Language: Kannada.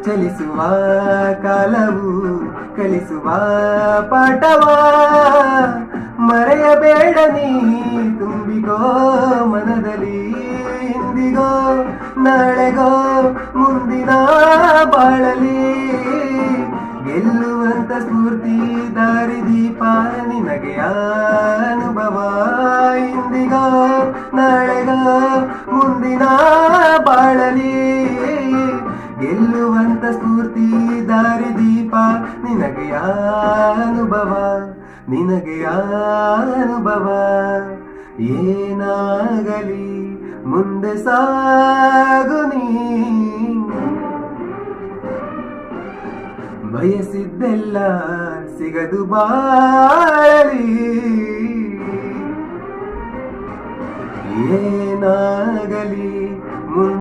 ಚಲಿಸುವ ಕಾಲವು ಕಲಿಸುವ ಪಾಠವ ಮರೆಯಬೇಡ ನೀ ತುಂಬಿಗೋ ಮನದಲ್ಲಿ ಇಂದಿಗೋ ನಾಳೆಗೋ ಮುಂದಿನ ಬಾಳಲಿ ಗೆಲ್ಲುವಂತ ಸ್ಫೂರ್ತಿ ದಾರಿದೀಪ ನಿನಗೆ ಅನುಭವ ಇಂದಿಗೋ ನಾಳೆಗೋ ಮುಂದಿನ ಬಾಳಲಿ ಗೆಲ್ಲುವಂತ ಸ್ಫೂರ್ತಿ ದಾರಿದೀಪ ನಿನಗೆ ಅನುಭವ ನಿನಗೆ ಅನುಭವ ಏನಾಗಲಿ ಮುಂದೆ ಸಾಗು ನೀ ಬಯಸಿದ್ದೆಲ್ಲ ಸಿಗದು ಬಾಳಲಿ ಏನಾಗಲಿ